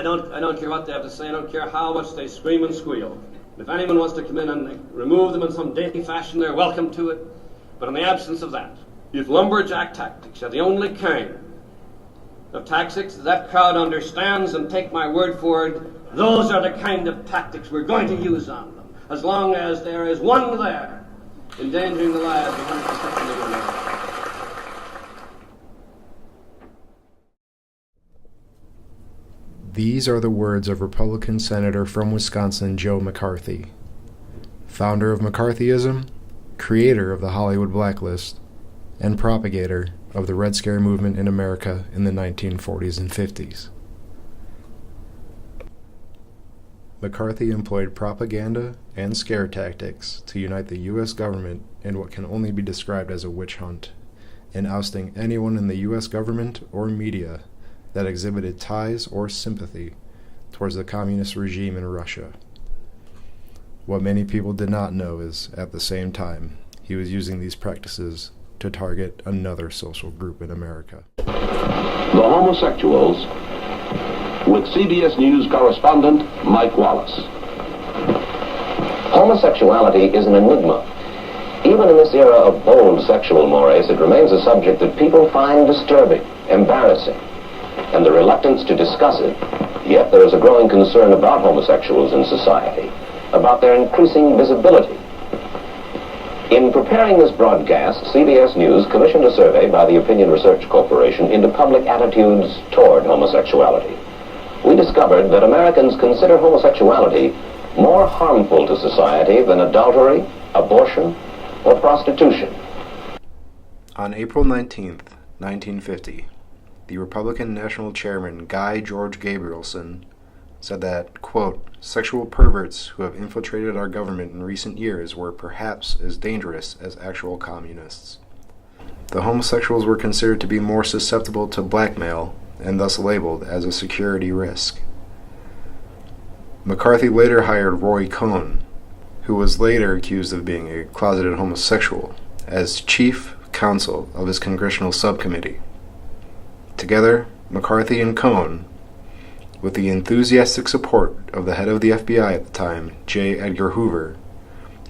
don't care what they have to say. I don't care how much they scream and squeal. If anyone wants to come in and remove them in some dainty fashion, they're welcome to it. But in the absence of that, if lumberjack tactics are the only kind of tactics that crowd understands, and take my word for it, those are the kind of tactics we're going to use on them, as long as there is one there endangering the lives of 150 million Americans. These are the words of Republican Senator from Wisconsin, Joe McCarthy, founder of McCarthyism, creator of the Hollywood Blacklist, and propagator of the Red Scare movement in America in the 1940s and 50s. McCarthy employed propaganda and scare tactics to unite the U.S. government in what can only be described as a witch hunt, in ousting anyone in the U.S. government or media that exhibited ties or sympathy towards the communist regime in Russia. What many people did not know is, at the same time, he was using these practices to target another social group in America. The homosexuals, with CBS News correspondent Mike Wallace. Homosexuality is an enigma. Even in this era of bold sexual mores, it remains a subject that people find disturbing, embarrassing, and the reluctance to discuss it. Yet there is a growing concern about homosexuals in society, about their increasing visibility. In preparing this broadcast, CBS News commissioned a survey by the Opinion Research Corporation into public attitudes toward homosexuality. We discovered that Americans consider homosexuality more harmful to society than adultery, abortion, or prostitution. On April 19th, 1950, the Republican National Chairman Guy George Gabrielson said that, quote, sexual perverts who have infiltrated our government in recent years were perhaps as dangerous as actual communists. The homosexuals were considered to be more susceptible to blackmail and thus labeled as a security risk. McCarthy later hired Roy Cohn, who was later accused of being a closeted homosexual, as chief counsel of his congressional subcommittee. Together, McCarthy and Cohn, with the enthusiastic support of the head of the FBI at the time, J. Edgar Hoover,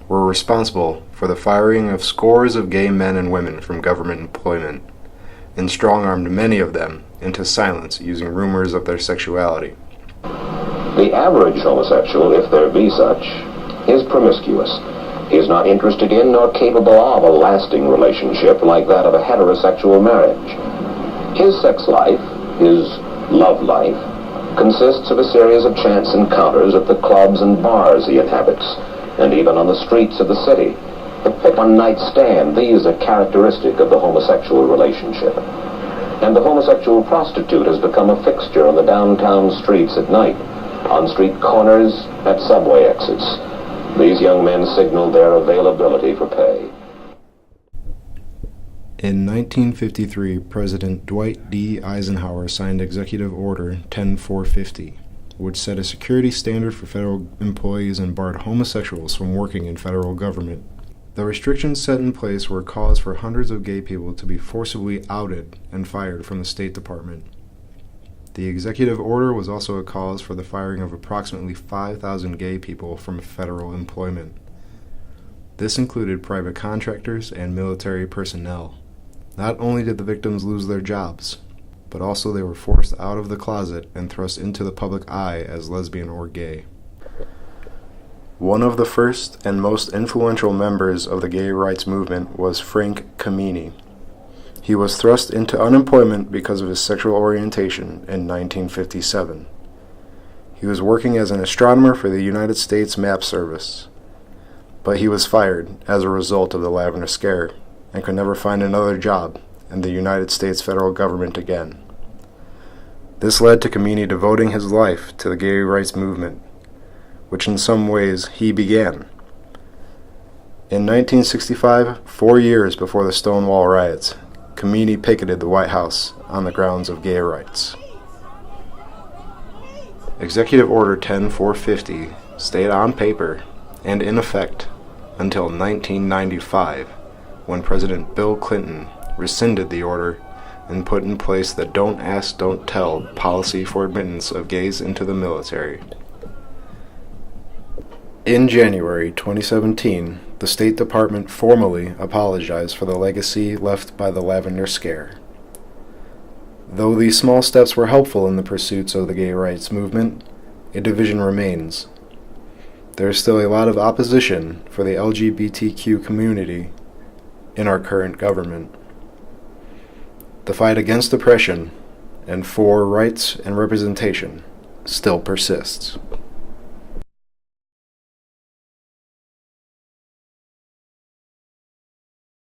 were responsible for the firing of scores of gay men and women from government employment, and strong-armed many of them into silence using rumors of their sexuality. The average homosexual, if there be such, is promiscuous. He is not interested in nor capable of a lasting relationship like that of a heterosexual marriage. His sex life, his love life, consists of a series of chance encounters at the clubs and bars he inhabits, and even on the streets of the city. The one-night stand, these are characteristic of the homosexual relationship. And the homosexual prostitute has become a fixture on the downtown streets at night, on street corners, at subway exits. These young men signal their availability for pay. In 1953, President Dwight D. Eisenhower signed Executive Order 10450, which set a security standard for federal employees and barred homosexuals from working in federal government. The restrictions set in place were a cause for hundreds of gay people to be forcibly outed and fired from the State Department. The executive order was also a cause for the firing of approximately 5,000 gay people from federal employment. This included private contractors and military personnel. Not only did the victims lose their jobs, but also they were forced out of the closet and thrust into the public eye as lesbian or gay. One of the first and most influential members of the gay rights movement was Frank Kameny. He was thrust into unemployment because of his sexual orientation in 1957. He was working as an astronomer for the United States Map Service, but he was fired as a result of the Lavender Scare and could never find another job in the United States federal government again. This led to Kameny devoting his life to the gay rights movement, which in some ways he began. In 1965, 4 years before the Stonewall riots, Kameny picketed the White House on the grounds of gay rights. Executive Order 10450 stayed on paper and in effect until 1995, when President Bill Clinton rescinded the order and put in place the don't ask, don't tell policy for admittance of gays into the military. In January 2017, the State Department formally apologized for the legacy left by the Lavender Scare. Though these small steps were helpful in the pursuits of the gay rights movement, a division remains. There is still a lot of opposition for the LGBTQ community in our current government. The fight against oppression and for rights and representation still persists.